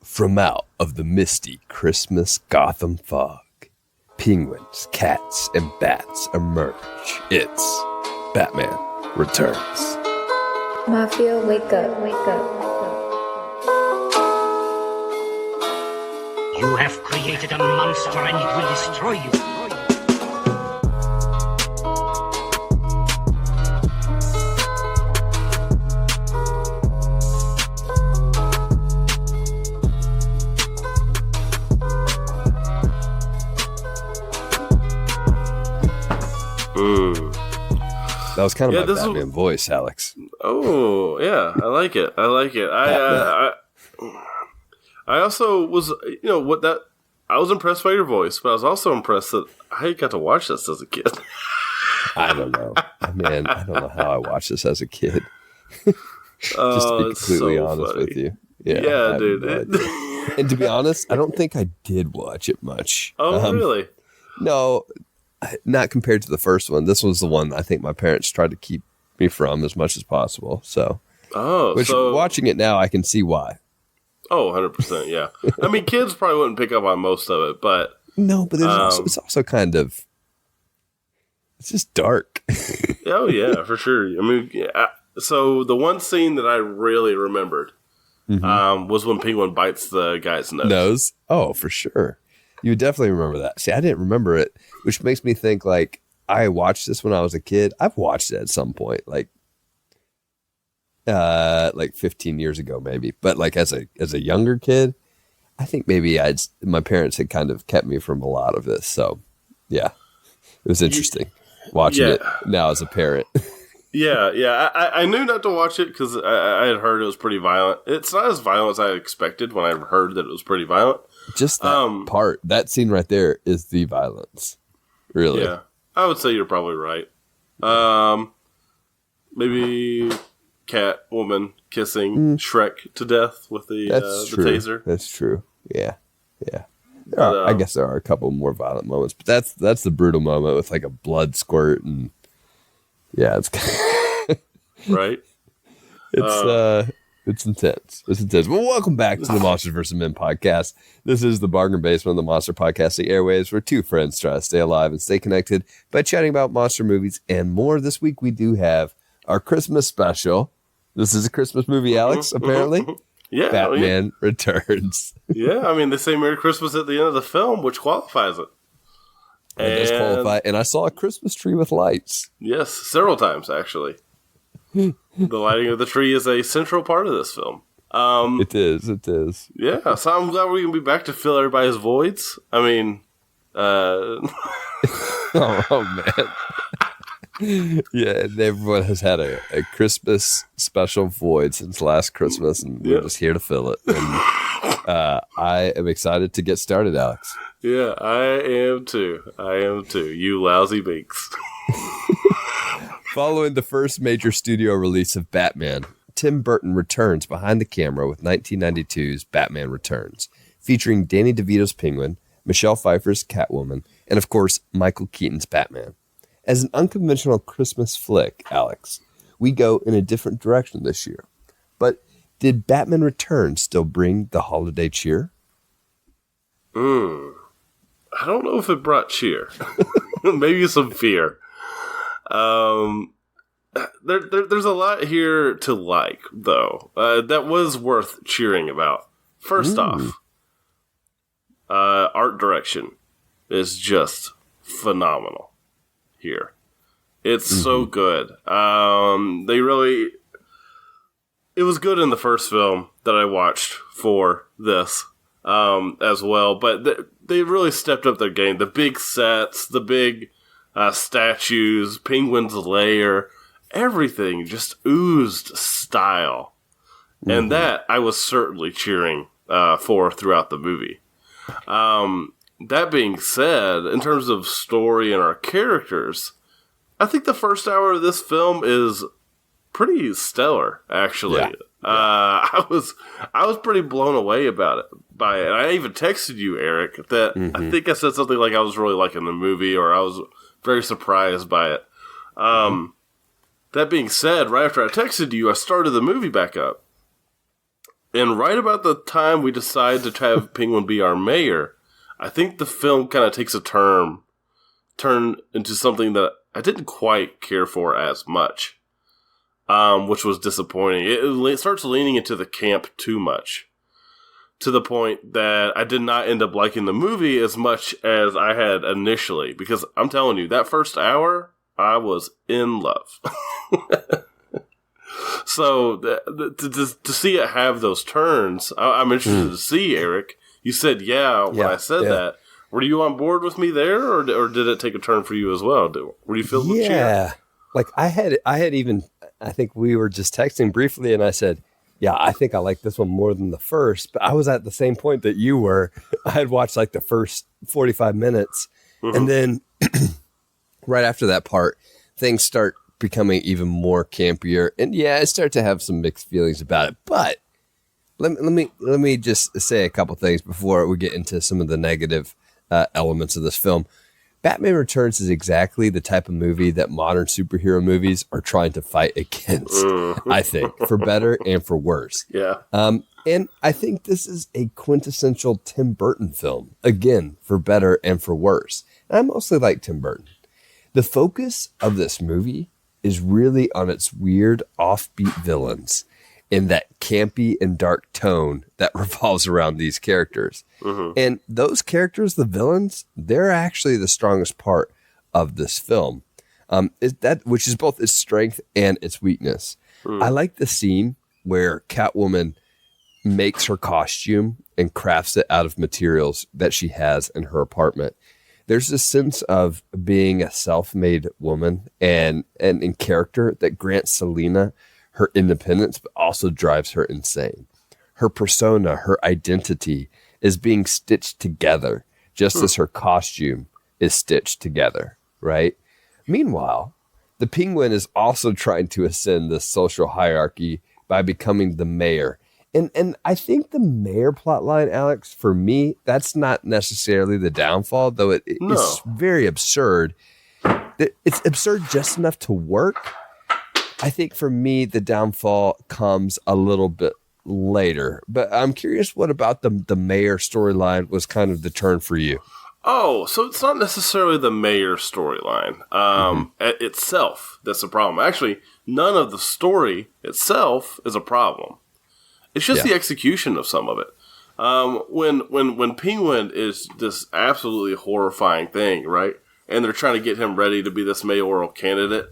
From out of the misty Christmas Gotham fog, penguins, cats, and bats emerge. It's Batman Returns. Mafia, wake up, wake up. You have created a monster and it will destroy you. That was kind of my Batman voice, Alex. Oh, yeah. I like it. I also was, I was impressed by your voice, but I was also impressed that I got to watch this as a kid. I don't know. Man, I don't know how I watched this as a kid. Just to be completely honest with you. Yeah, dude. And to be honest, I don't think I did watch it much. Oh, really? No, not compared to the first one. This was the one I think my parents tried to keep me from as much as possible. So, watching it now, I can see why. Oh, 100%, yeah. I mean, kids probably wouldn't pick up on most of it, but... No, but it's also kind of... It's just dark. Oh, yeah, for sure. I mean, so the one scene that I really remembered was when Penguin bites the guy's nose. Oh, for sure. You would definitely remember that. See, I didn't remember it, which makes me think, like, I watched this when I was a kid. I've watched it at some point, like 15 years ago, maybe. But like as a younger kid, I think maybe my parents had kind of kept me from a lot of this. So, yeah, it was interesting watching it now as a parent. Yeah. I knew not to watch it because I had heard it was pretty violent. It's not as violent as I expected when I heard that it was pretty violent. Just that part, that scene right there is the violence. Really? Yeah, I would say you're probably right. Maybe Catwoman kissing Shrek to death with the taser. That's true. Yeah. I guess there are a couple more violent moments, but that's the brutal moment with like a blood squirt and it's right. It's intense. Well, welcome back to the Monsters vs. Men podcast. This is the bargain basement of the Monster Podcasting airwaves, where two friends try to stay alive and stay connected by chatting about monster movies and more. This week we do have our Christmas special. This is a Christmas movie, Alex, apparently. Yeah. Batman Returns. Yeah, I mean, they say Merry Christmas at the end of the film, which qualifies it. It does qualify. And I saw a Christmas tree with lights. Yes, several times, actually. The lighting of the tree is a central part of this film. It is. Yeah, so I'm glad we're going to be back to fill everybody's voids. I mean, oh, man. Yeah, and everyone has had a Christmas special void since last Christmas, and we're just here to fill it. And I am excited to get started, Alex. Yeah, I am too. You lousy binks. Following the first major studio release of Batman, Tim Burton returns behind the camera with 1992's Batman Returns, featuring Danny DeVito's Penguin, Michelle Pfeiffer's Catwoman, and of course, Michael Keaton's Batman. As an unconventional Christmas flick, Alex, we go in a different direction this year. But did Batman Returns still bring the holiday cheer? I don't know if it brought cheer. Maybe some fear. There's a lot here to like, though, that was worth cheering about. First off, art direction is just phenomenal here. It's so good. It was good in the first film that I watched for this, as well, but they really stepped up their game. The big sets, the big statues, Penguin's lair, everything just oozed style. And that I was certainly cheering for throughout the movie. That being said, in terms of story and our characters, I think the first hour of this film is pretty stellar, actually. Yeah. I was pretty blown away by it. I even texted you, Eric, that I think I said something like I was really liking the movie, or I was very surprised by it. That being said, right after I texted you, I started the movie back up. And right about the time we decide to have Penguin be our mayor, I think the film kind of takes a turn into something that I didn't quite care for as much, which was disappointing. It starts leaning into the camp too much, to the point that I did not end up liking the movie as much as I had initially. Because I'm telling you, that first hour, I was in love. So to see it have those turns, I'm interested to see, Eric. You said when I said that. Were you on board with me there, or did it take a turn for you as well? Were you filled with cheer? Yeah. Like I had even, I think we were just texting briefly and I said, yeah, I think I like this one more than the first, but I was at the same point that you were. I had watched like the first 45 minutes and then right after that part, things start becoming even more campier. And I start to have some mixed feelings about it, but let me just say a couple things before we get into some of the negative elements of this film. Batman Returns is exactly the type of movie that modern superhero movies are trying to fight against, I think, for better and for worse. Yeah. And I think this is a quintessential Tim Burton film, again, for better and for worse. And I mostly like Tim Burton. The focus of this movie is really on its weird, offbeat villains in that campy and dark tone that revolves around these characters. And those characters, the villains, they're actually the strongest part of this film, which is both its strength and its weakness. I like the scene where Catwoman makes her costume and crafts it out of materials that she has in her apartment. There's this sense of being a self-made woman and in character that grants Selina her independence, but also drives her insane. Her persona, her identity is being stitched together, just as her costume is stitched together, right? Meanwhile, the Penguin is also trying to ascend this social hierarchy by becoming the mayor. And I think the mayor plotline, Alex, for me, that's not necessarily the downfall, though it's very absurd. It's absurd just enough to work. I think for me, the downfall comes a little bit later. But I'm curious, what about the mayor storyline was kind of the turn for you? Oh, so it's not necessarily the mayor storyline itself that's the problem. Actually, none of the story itself is a problem. It's just the execution of some of it. When Penguin is this absolutely horrifying thing, right? And they're trying to get him ready to be this mayoral candidate.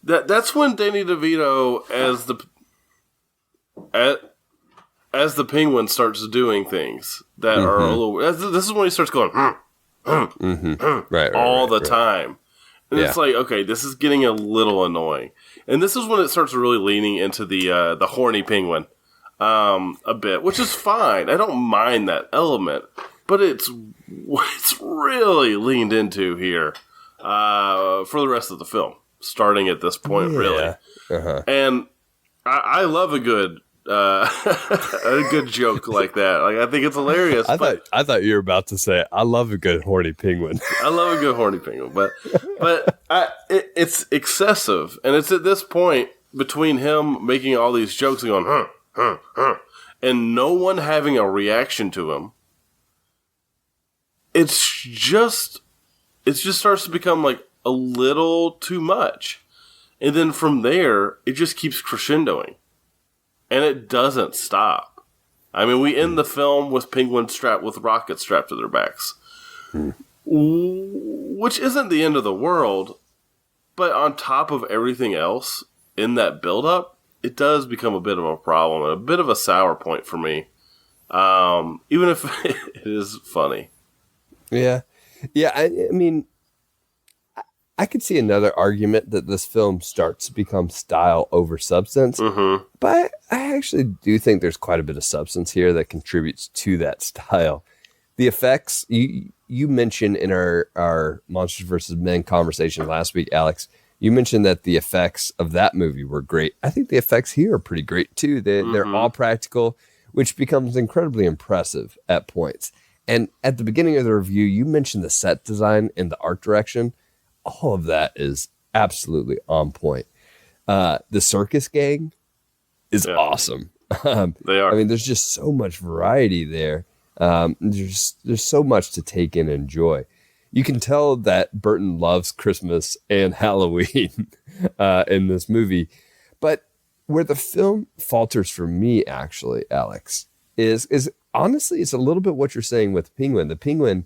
That's when Danny DeVito as the Penguin starts doing things that are a little. This is when he starts going all the time, and it's like, okay, this is getting a little annoying. And this is when it starts really leaning into the horny Penguin a bit, which is fine. I don't mind that element, but it's really leaned into here for the rest of the film. Starting at this point, really, and I love a good joke like that. Like, I think it's hilarious. I thought you were about to say, "I love a good horny penguin." I love a good horny penguin, but it's excessive, and it's at this point between him making all these jokes and going, and no one having a reaction to him. It just starts to become like a little too much. And then from there, it just keeps crescendoing. And it doesn't stop. I mean, we end the film with penguins strapped with rockets strapped to their backs. Which isn't the end of the world. But on top of everything else in that build-up, it does become a bit of a problem and a bit of a sour point for me. Even if it is funny. Yeah. Yeah, I mean, I could see another argument that this film starts to become style over substance, but I actually do think there's quite a bit of substance here that contributes to that style. The effects, you mentioned in our Monsters vs. Men conversation last week, Alex, you mentioned that the effects of that movie were great. I think the effects here are pretty great too. They're all practical, which becomes incredibly impressive at points. And at the beginning of the review, you mentioned the set design and the art direction. All of that is absolutely on point. The circus gang is awesome. They are. I mean, there's just so much variety there. There's so much to take in and enjoy. You can tell that Burton loves Christmas and Halloween in this movie. But where the film falters for me, actually, Alex, is honestly, it's a little bit what you're saying with Penguin. The Penguin,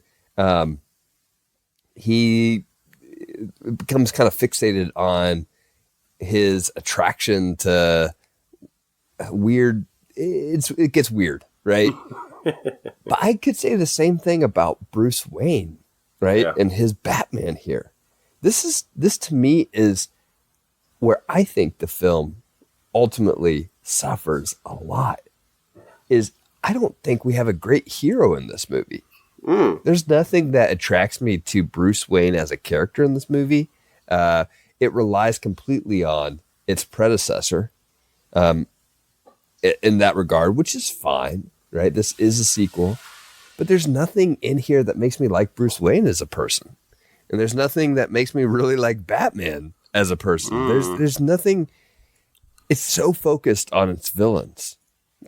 he becomes kind of fixated on his attraction to weird. It gets weird, right? But I could say the same thing about Bruce Wayne, right? Yeah. And his Batman here. This to me is where I think the film ultimately suffers a lot. Is I don't think we have a great hero in this movie. There's nothing that attracts me to Bruce Wayne as a character in this movie. It relies completely on its predecessor in that regard, which is fine, right? This is a sequel, but there's nothing in here that makes me like Bruce Wayne as a person. And there's nothing that makes me really like Batman as a person. There's nothing. It's so focused on its villains,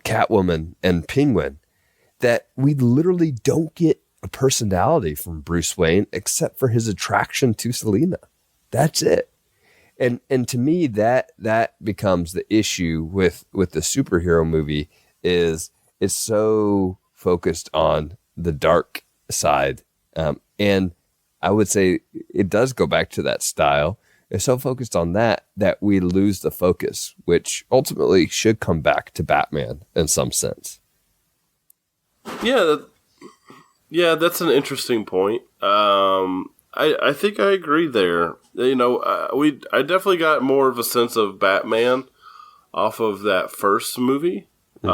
Catwoman and Penguin, that we literally don't get a personality from Bruce Wayne except for his attraction to Selina. That's it. And to me, that becomes the issue with the superhero movie is it's so focused on the dark side. And I would say it does go back to that style. It's so focused on that we lose the focus, which ultimately should come back to Batman in some sense. Yeah, that's an interesting point. I think I agree there. You know, I definitely got more of a sense of Batman off of that first movie. We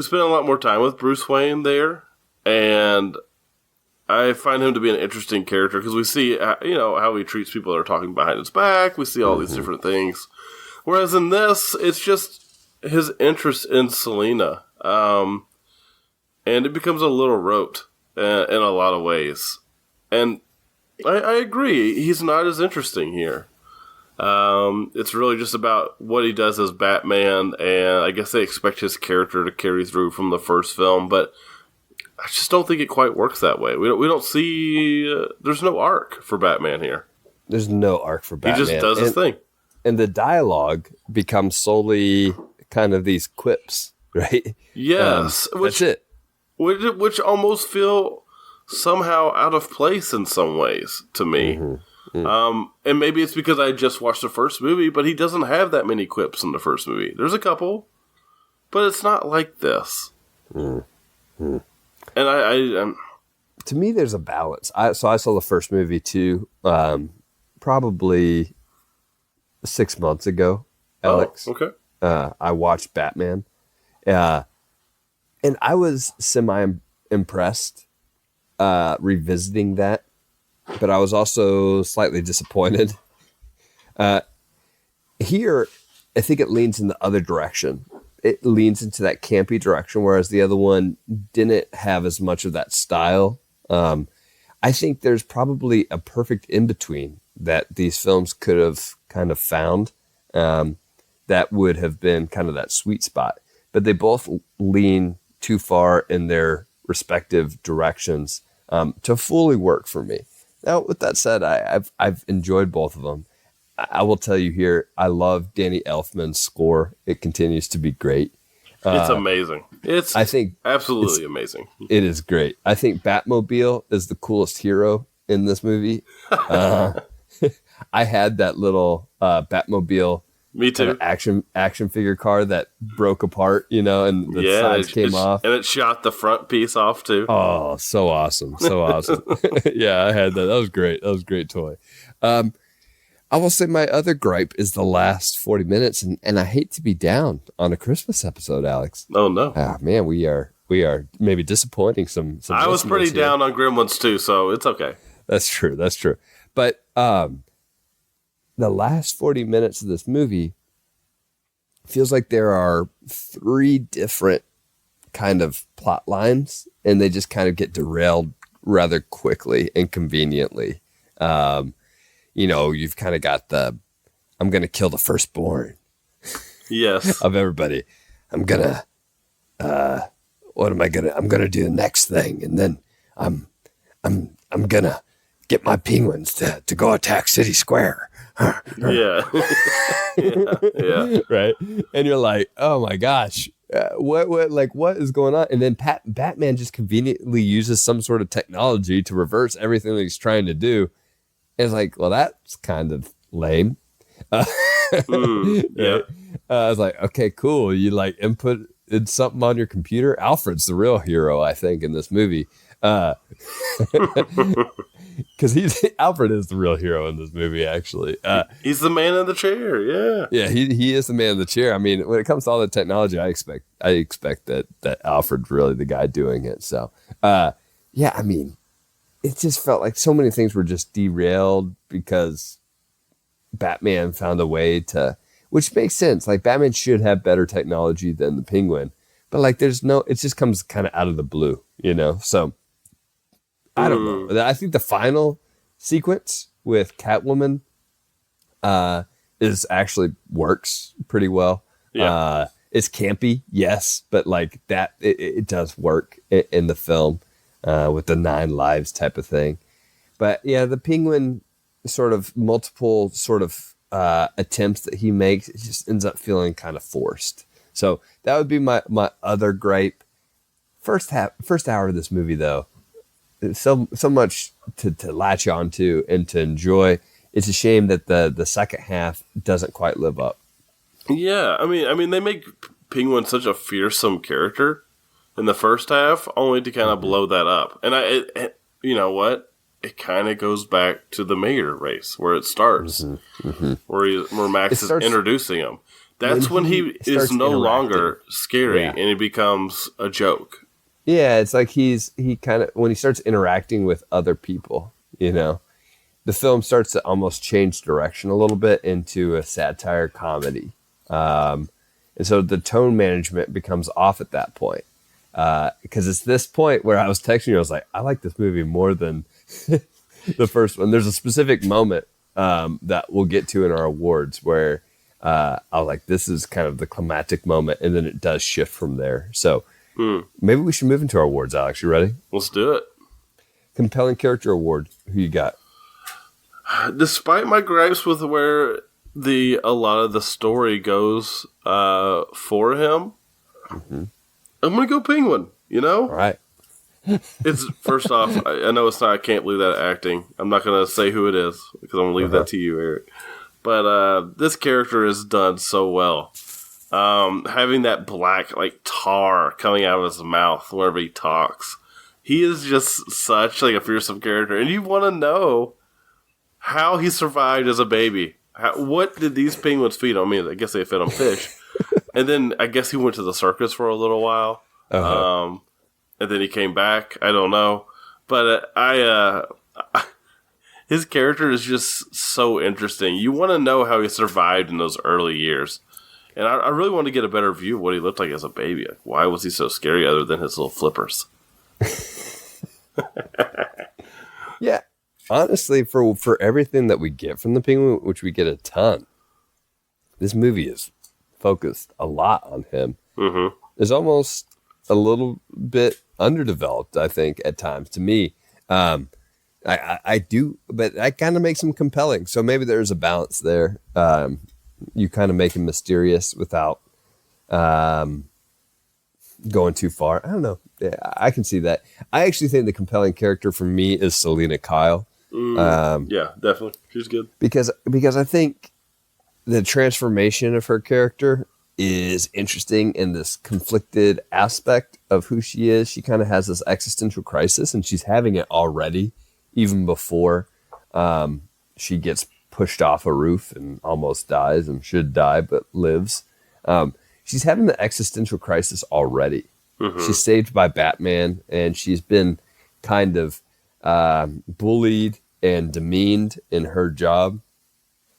spent a lot more time with Bruce Wayne there, and I find him to be an interesting character because we see, how he treats people that are talking behind his back. We see all these different things. Whereas in this, it's just his interest in Selina. And it becomes a little rote in a lot of ways. And I agree. He's not as interesting here. It's really just about what he does as Batman, and I guess they expect his character to carry through from the first film, but I just don't think it quite works that way. We don't see... there's no arc for Batman here. There's no arc for Batman. He just does his thing. And the dialogue becomes solely kind of these quips, right? Yes. That's it. Which almost feel somehow out of place in some ways to me. And maybe it's because I just watched the first movie, but he doesn't have that many quips in the first movie. There's a couple, but it's not like this. And I to me, there's a balance. So I saw the first movie too, probably 6 months ago, Alex. Oh, okay. I watched Batman. And I was semi-impressed revisiting that, but I was also slightly disappointed. Here, I think it leans in the other direction. It leans into that campy direction, whereas the other one didn't have as much of that style. I think there's probably a perfect in-between that these films could have kind of found that would have been kind of that sweet spot. But they both lean too far in their respective directions to fully work for me. Now, with that said, I've enjoyed both of them. I will tell you here, I love Danny Elfman's score. It continues to be great. It's amazing. I think absolutely amazing. It is great. I think Batmobile is the coolest hero in this movie. I had that little Batmobile. Me too. Kind of action figure car that broke apart, and the sides came off. And it shot the front piece off too. Oh, so awesome. So awesome. Yeah, I had that. That was great. That was a great toy. I will say my other gripe is the last 40 minutes, and I hate to be down on a Christmas episode, Alex. Oh, no. Ah, man, we are maybe disappointing some I was pretty down on Gremlins too, so it's okay. That's true. But the last 40 minutes of this movie feels like there are 3 different kind of plot lines, and they just kind of get derailed rather quickly and conveniently. You've kind of got I'm going to kill the firstborn. Yes. Of everybody. I'm gonna, what am I gonna? I'm gonna do the next thing, and then I'm gonna get my penguins to go attack City Square. Yeah. Yeah. Right. And you're like, oh my gosh, what is going on? And then Batman just conveniently uses some sort of technology to reverse everything that he's trying to do. And it's like, well, that's kind of lame. Yeah. Right? I was like, okay, cool. You like input something on your computer. Alfred's the real hero, I think, in this movie. Because Alfred is the real hero in this movie, actually. He's the man in the chair. Yeah. Yeah, he is the man in the chair. I mean, when it comes to all the technology, I expect that Alfred's really the guy doing it. So, yeah, I mean, it just felt like so many things were just derailed because Batman found a way to, which makes sense. Like, Batman should have better technology than the Penguin, but like, it just comes kind of out of the blue, you know? So, I don't know. I think the final sequence with Catwoman is actually works pretty well. Yeah. It's campy, yes, but like that, it does work in the film with the 9 lives type of thing. But yeah, the Penguin sort of multiple sort of attempts that he makes, it just ends up feeling kind of forced. So that would be my other gripe. First hour of this movie, though, so much to latch onto and to enjoy. It's a shame that the second half doesn't quite live up. Yeah, I mean, they make Penguin such a fearsome character in the first half, only to kind of blow that up. And you know what? It kind of goes back to the mayor race where it starts, where Max is introducing him. That's when he is no longer scary and he becomes a joke. Yeah, it's like he kind of, when he starts interacting with other people, you know, the film starts to almost change direction a little bit into a satire comedy. And so the tone management becomes off at that point. Because it's this point where I was texting you, I was like, I like this movie more than the first one. There's a specific moment that we'll get to in our awards where I was like, this is kind of the climactic moment, and then it does shift from there. So maybe we should move into our awards, Alex. You ready? Let's do it. Compelling Character Award. Who you got? Despite my gripes with where a lot of the story goes for him, I'm gonna go Penguin. You know, all right. It's first off, I know it's not. I can't believe that acting. I'm not gonna say who it is because I'm gonna leave that to you, Eric. But this character is done so well. Having that black like tar coming out of his mouth whenever he talks, he is just such like a fearsome character, and you want to know how he survived as a baby. What did these penguins feed on? I mean, I guess they fed on fish, and then I guess he went to the circus for a little while, and then he came back. I don't know, but his character is just so interesting. You want to know how he survived in those early years. And I really want to get a better view of what he looked like as a baby. Like, why was he so scary other than his little flippers? Yeah. Honestly, for everything that we get from the Penguin, which we get a ton, this movie is focused a lot on him. It's almost a little bit underdeveloped, I think, at times to me. I do, but that kind of makes him compelling. So maybe there's a balance there. You kind of make him mysterious without going too far. I don't know. Yeah, I can see that. I actually think the compelling character for me is Selena Kyle. Yeah, definitely. She's good. Because I think the transformation of her character is interesting in this conflicted aspect of who she is. She kind of has this existential crisis, and she's having it already, even before she gets pushed off a roof and almost dies and should die, but lives. She's having the existential crisis already. She's saved by Batman, and she's been kind of bullied and demeaned in her job.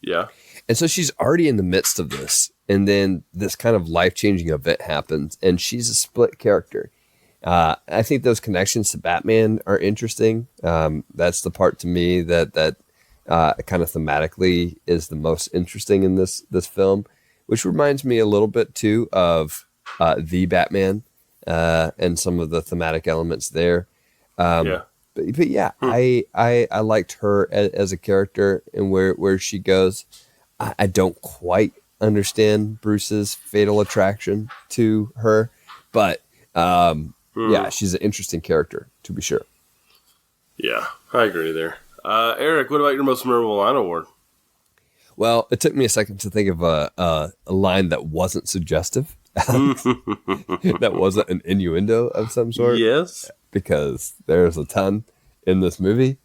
Yeah. And so she's already in the midst of this. And then this kind of life-changing event happens, and she's a split character. I think those connections to Batman are interesting. That's the part to me that kind of thematically is the most interesting in this film, which reminds me a little bit too of the Batman and some of the thematic elements there. Yeah. But yeah, I liked her as a character and where she goes. I don't quite understand Bruce's fatal attraction to her, but yeah, she's an interesting character to be sure. Yeah, I agree there. Eric, what about your most memorable line award? Well, it took me a second to think of a line that wasn't suggestive, that wasn't an innuendo of some sort. Yes, because there's a ton in this movie.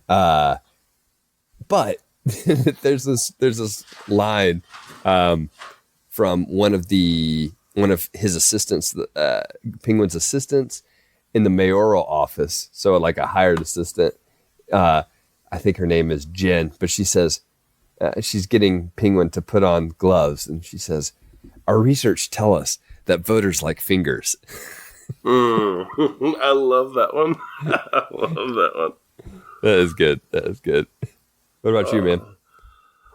But there's this line from one of his assistants, Penguin's assistants in the mayoral office. So like a hired assistant. I think her name is Jen, but she says she's getting Penguin to put on gloves, and she says, "Our research tell us that voters like fingers." I love that one. I love that one. That is good. What about you, man?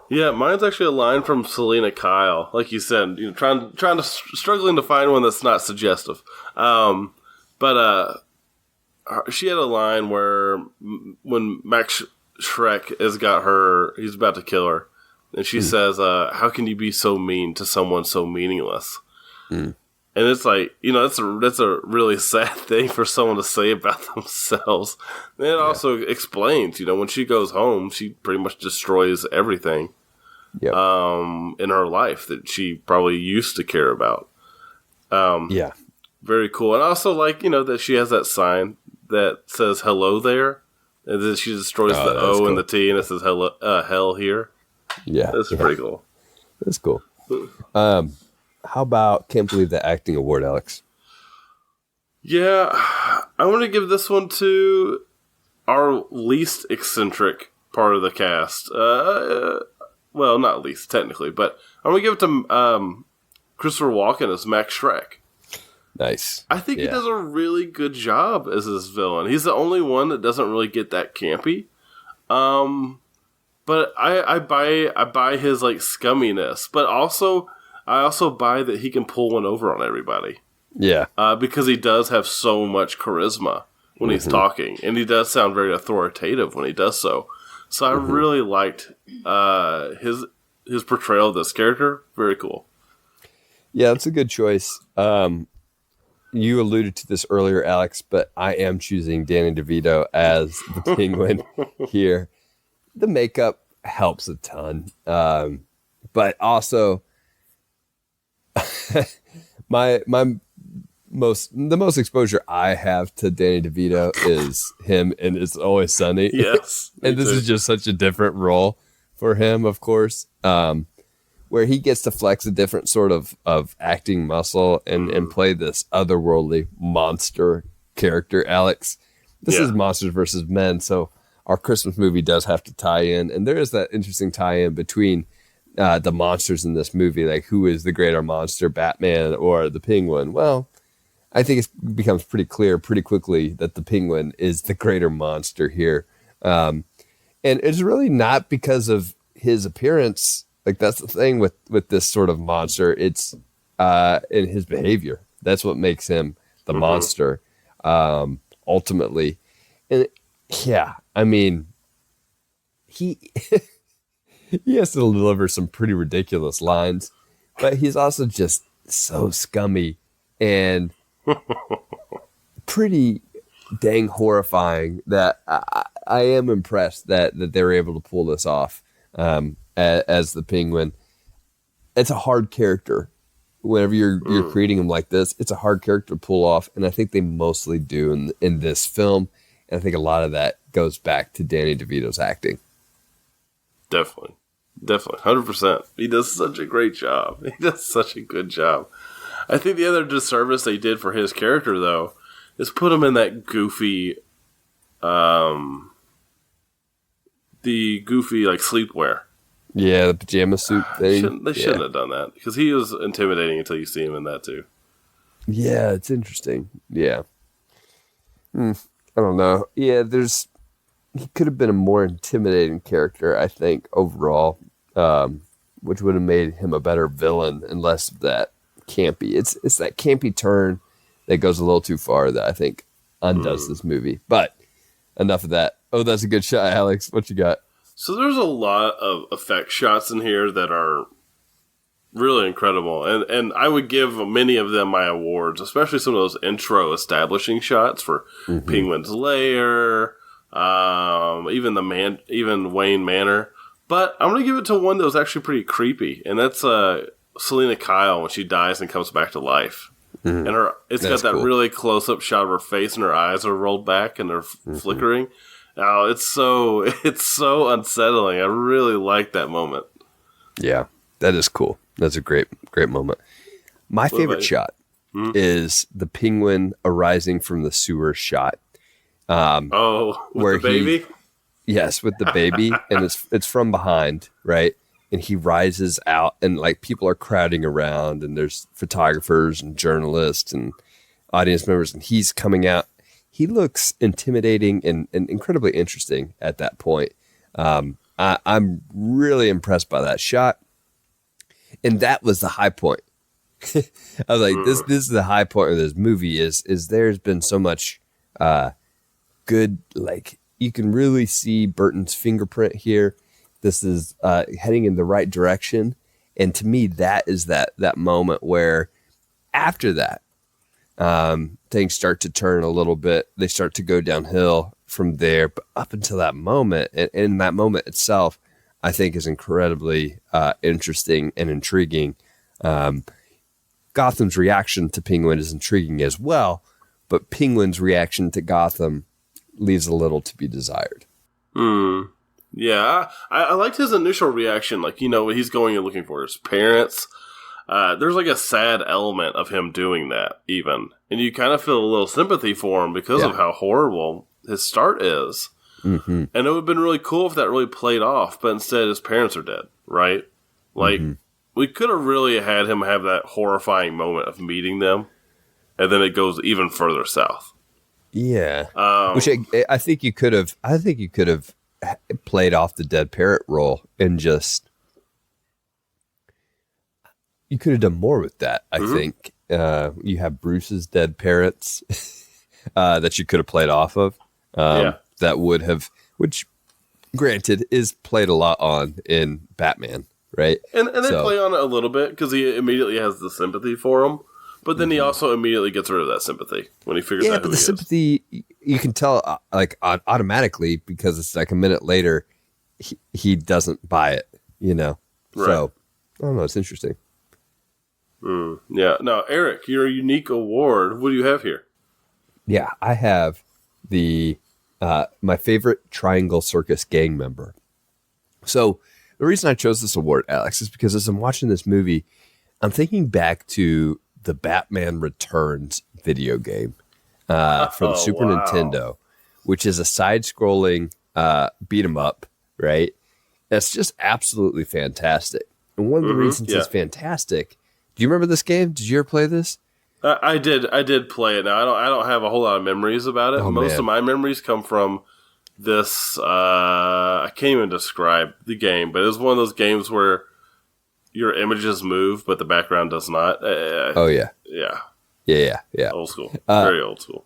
Yeah, mine's actually a line from Selena Kyle. Like you said, struggling to find one that's not suggestive. But she had a line where when Max Shrek has got her, he's about to kill her, and she says, "How can you be so mean to someone so meaningless?" And it's like, that's a really sad thing for someone to say about themselves. And it also explains, when she goes home, she pretty much destroys everything in her life that she probably used to care about. Yeah. Very cool. And I also like, that she has that sign that says hello there. And then she destroys the O cool. and the T and it says hello, hell here. Yeah. That's pretty cool. That's cool. How about Can't Believe the Acting Award, Alex? Yeah, I want to give this one to our least eccentric part of the cast. Well, not least, technically, but I'm going to give it to Christopher Walken as Max Shrek. Nice. I think he does a really good job as this villain. He's the only one that doesn't really get that campy. But I buy his, like, scumminess, but also... I also buy that he can pull one over on everybody. Yeah. Because he does have so much charisma when he's talking. And he does sound very authoritative when he does so. So I really liked his portrayal of this character. Very cool. Yeah, that's a good choice. You alluded to this earlier, Alex, but I am choosing Danny DeVito as the Penguin here. The makeup helps a ton. But also... the most exposure I have to Danny DeVito is him in It's Always Sunny. Yes. And this is just such a different role for him, of course, where he gets to flex a different sort of acting muscle and play this otherworldly monster character, Alex. This is Monsters versus Men, so our Christmas movie does have to tie in. And there is that interesting tie-in between the monsters in this movie, like who is the greater monster, Batman or the Penguin? Well, I think it becomes pretty clear pretty quickly that the Penguin is the greater monster here. And it's really not because of his appearance. Like that's the thing with this sort of monster. It's in his behavior. That's what makes him the monster ultimately. And yeah, I mean, he... He has to deliver some pretty ridiculous lines, but he's also just so scummy and pretty dang horrifying that I am impressed that they were able to pull this off as the Penguin. It's a hard character. Whenever you're creating him like this, it's a hard character to pull off, and I think they mostly do in this film. And I think a lot of that goes back to Danny DeVito's acting. Definitely, 100%. He does such a great job. He does such a good job. I think the other disservice they did for his character, though, is put him in that goofy, the goofy like sleepwear. Yeah, the pajama suit thing. They shouldn't have done that because he was intimidating until you see him in that too. Yeah, it's interesting. Yeah, I don't know. Yeah, he could have been a more intimidating character, I think, overall, which would have made him a better villain and less of that campy. It's that campy turn that goes a little too far that I think undoes this movie. But enough of that. Oh, that's a good shot, Alex. What you got? So there's a lot of effect shots in here that are really incredible. And I would give many of them my awards, especially some of those intro establishing shots for Penguin's Lair, even Wayne Manor. But I'm going to give it to one that was actually pretty creepy, and that's Selena Kyle when she dies and comes back to life. And it's got that really close-up shot of her face, and her eyes are rolled back and they're flickering. Oh, it's so unsettling. I really like that moment. Yeah, that is cool. That's a great moment. My favorite shot is the penguin arising from the sewer shot. With the baby? Yes, with the baby, and it's from behind, right? And he rises out, and like people are crowding around, and there's photographers and journalists and audience members, and he's coming out. He looks intimidating and incredibly interesting at that point. I'm really impressed by that shot, and that was the high point. I was like, this is the high point of this movie. Is there's been so much good, like you can really see Burton's fingerprint here. This is heading in the right direction. And to me, that is that moment where after that, things start to turn a little bit. They start to go downhill from there. But up until that moment, and that moment itself, I think is incredibly interesting and intriguing. Gotham's reaction to Penguin is intriguing as well, but Penguin's reaction to Gotham leaves a little to be desired. Yeah, I liked his initial reaction. Like, when he's going and looking for his parents. There's like a sad element of him doing that, even. And you kind of feel a little sympathy for him because of how horrible his start is. And it would have been really cool if that really played off, but instead his parents are dead, right? Like, we could have really had him have that horrifying moment of meeting them, and then it goes even further south. Yeah, which I think you could have. I think you could have played off the dead parrot role and just you could have done more with that. I think you have Bruce's dead parrots that you could have played off of. That would have, which granted is played a lot on in Batman, right? And they play on it a little bit because he immediately has the sympathy for him. But then he also immediately gets rid of that sympathy when he figures out who he is. Yeah, but the sympathy, you can tell automatically because it's like a minute later, he doesn't buy it, Right. So, I don't know, it's interesting. Yeah. Now, Eric, your unique award, what do you have here? Yeah, I have my favorite Triangle Circus gang member. So, the reason I chose this award, Alex, is because as I'm watching this movie, I'm thinking back to the Batman Returns video game for the Super Nintendo, which is a side-scrolling beat 'em up, right? That's just absolutely fantastic. And one of the reasons it's fantastic. Do you remember this game? Did you ever play this? I did play it. Now I don't have a whole lot of memories about it. Most of my memories come from this. I can't even describe the game, but it was one of those games where your images move, but the background does not. Yeah. Old school. Very old school.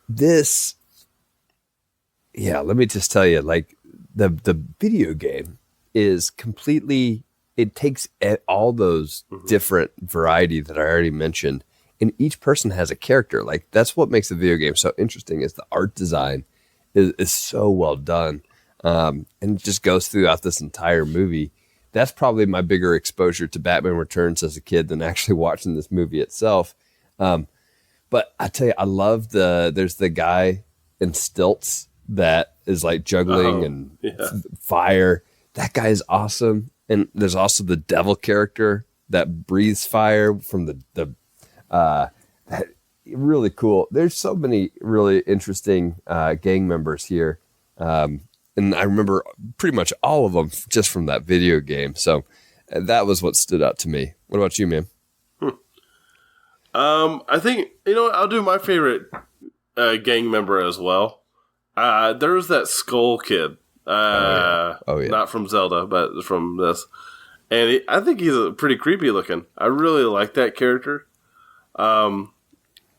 This, let me just tell you, like, the video game is completely, it takes all those different variety that I already mentioned, and each person has a character. Like, that's what makes the video game so interesting is the art design is so well done. And it just goes throughout this entire movie. That's probably my bigger exposure to Batman Returns as a kid than actually watching this movie itself. But I tell you, I love there's the guy in stilts that is like juggling and fire. That guy is awesome. And there's also the devil character that breathes fire from the really cool. There's so many really interesting gang members here. And I remember pretty much all of them just from that video game. So that was what stood out to me. What about you, man? I think, I'll do my favorite gang member as well. There's that Skull Kid. Not from Zelda, but from this. And I think he's pretty creepy looking. I really like that character. My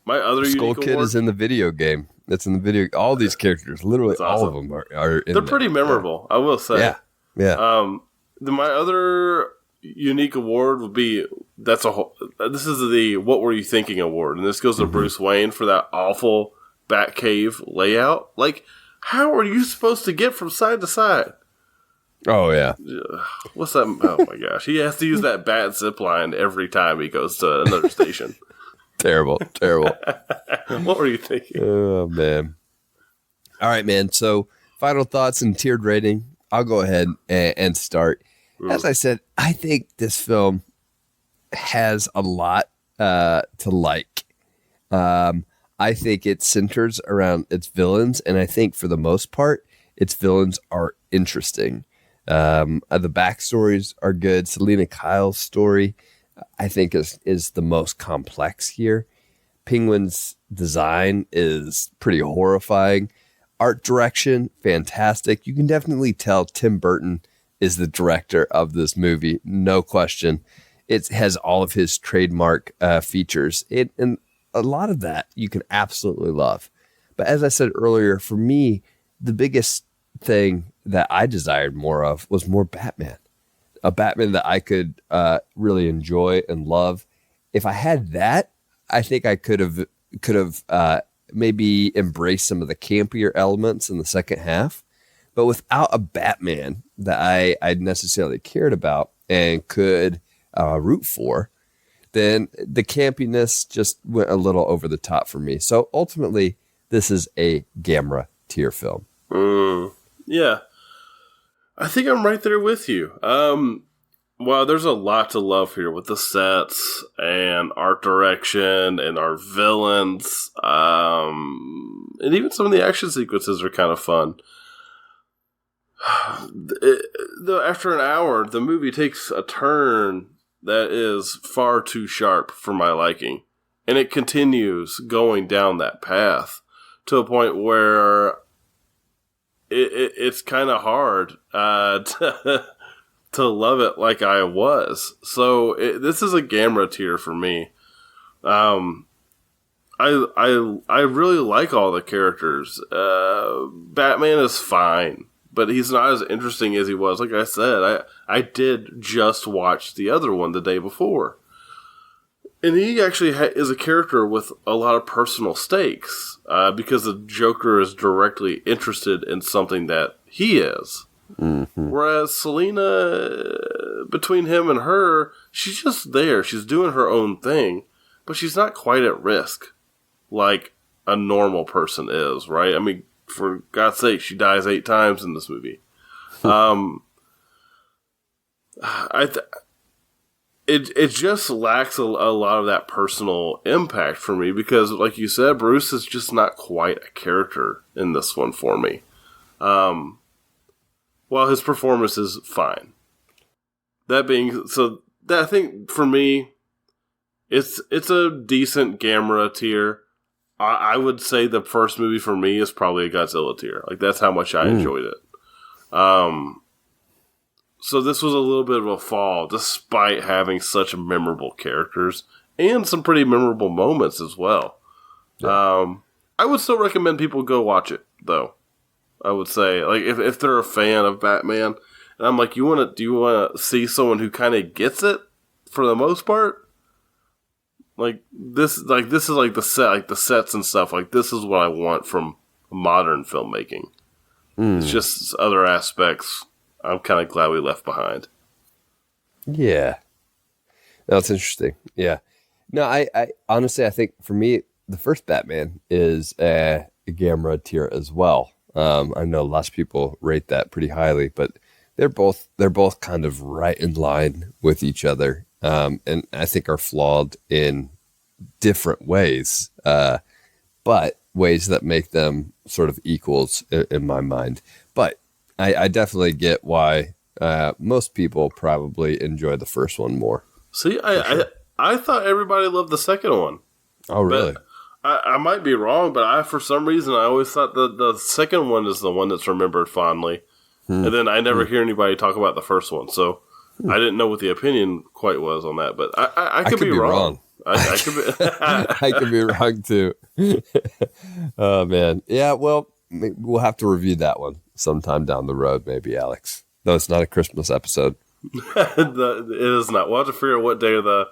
other Skull unique Kid award, is in the video game. That's in the video. All these characters, literally That's all of awesome. them are in they're there. pretty memorable, I will say. Yeah. Yeah. My other unique award would be this is the What Were You Thinking award, and this goes to Bruce Wayne for that awful Batcave layout. Like, how are you supposed to get from side to side? Oh, yeah. What's that? Oh my gosh, he has to use that bat zip line every time he goes to another station. Terrible. What were you thinking? Oh, man. All right, man. So, final thoughts and tiered rating. I'll go ahead and start. As I said, I think this film has a lot to like. I think it centers around its villains, and I think for the most part, its villains are interesting. The backstories are good. Selena Kyle's story, I think, is the most complex here. Penguin's design is pretty horrifying. Art direction, fantastic. You can definitely tell Tim Burton is the director of this movie, no question. It has all of his trademark features. And a lot of that you can absolutely love. But as I said earlier, for me, the biggest thing that I desired more of was more Batman. A Batman that I could really enjoy and love. If I had that, I think I could have maybe embraced some of the campier elements in the second half. But without a Batman that I necessarily cared about and could root for, then the campiness just went a little over the top for me. So ultimately, this is a Gamera tier film. Yeah. I think I'm right there with you. Well, there's a lot to love here with the sets and art direction and our villains. And even some of the action sequences are kind of fun. After an hour, the movie takes a turn that is far too sharp for my liking. And it continues going down that path to a point where it's kind of hard to love it like I was. So this is a Gamera tier for me. I really like all the characters. Batman is fine, but he's not as interesting as he was. Like I said, I did just watch the other one the day before. And he actually is a character with a lot of personal stakes because the Joker is directly interested in something that he is. Mm-hmm. Whereas Selena, between him and her, she's just there. She's doing her own thing, but she's not quite at risk like a normal person is, right? I mean, for God's sake, she dies 8 times in this movie. It just lacks a lot of that personal impact for me because, like you said, Bruce is just not quite a character in this one for me. While his performance is fine. That being so, I think for me, it's a decent Gamera tier. I would say the first movie for me is probably a Godzilla tier. Like that's how much I enjoyed it. So this was a little bit of a fall, despite having such memorable characters and some pretty memorable moments as well. Yeah. I would still recommend people go watch it, though. I would say, like, if they're a fan of Batman, and I'm like, do you want to see someone who kind of gets it for the most part? This is the sets and stuff. Like, this is what I want from modern filmmaking. It's just other aspects I'm kind of glad we left behind. Yeah. That's interesting. Yeah. No, I honestly, I think for me, the first Batman is a Gamera tier as well. I know lots of people rate that pretty highly, but they're both kind of right in line with each other. And I think are flawed in different ways, but ways that make them sort of equals in my mind. But I definitely get why most people probably enjoy the first one more. See, I thought everybody loved the second one. Oh, really? But I might be wrong, but for some reason, I always thought the second one is the one that's remembered fondly. And then I never hear anybody talk about the first one. So I didn't know what the opinion quite was on that, but I could be wrong. I could be. I could be wrong too. Oh man, yeah. Well, we'll have to review that one sometime down the road, maybe, Alex. No, it's not a Christmas episode. It is not. We'll have to figure out what day of the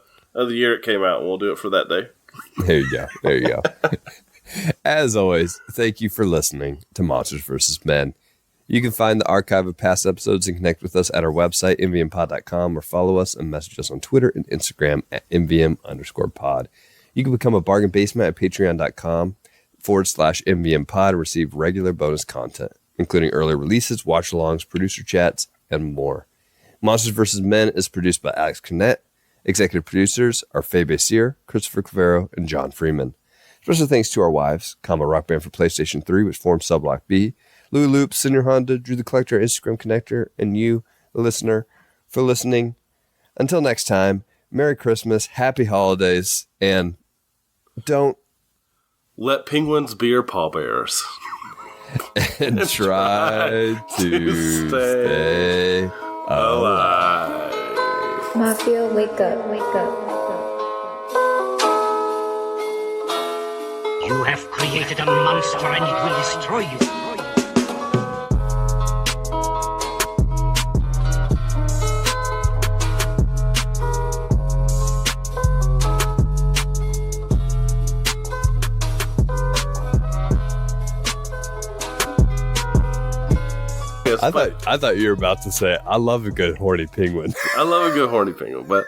year it came out, and we'll do it for that day. There you go. There you go. As always, thank you for listening to Monsters vs. Men. You can find the archive of past episodes and connect with us at our website, mvmpod.com, or follow us and message us on Twitter and Instagram at mvm_pod. You can become a bargain basement at patreon.com/mvmpod and receive regular bonus content, including early releases, watch-alongs, producer chats, and more. Monsters vs. Men is produced by Alex Cornett. Executive producers are Faye Basier, Christopher Clavero, and John Freeman. Special thanks to our wives, Rock Band for PlayStation 3, which formed Subblock B, Louis Loop, Senior Honda, Drew the Collector, Instagram Connector, and you, the listener, for listening. Until next time, Merry Christmas, Happy Holidays, and don't let penguins be your pallbearers. and try to stay alive. Mafia, wake up, wake up. You have created a monster and it will destroy you. I thought you were about to say, I love a good horny penguin. I love a good horny penguin, but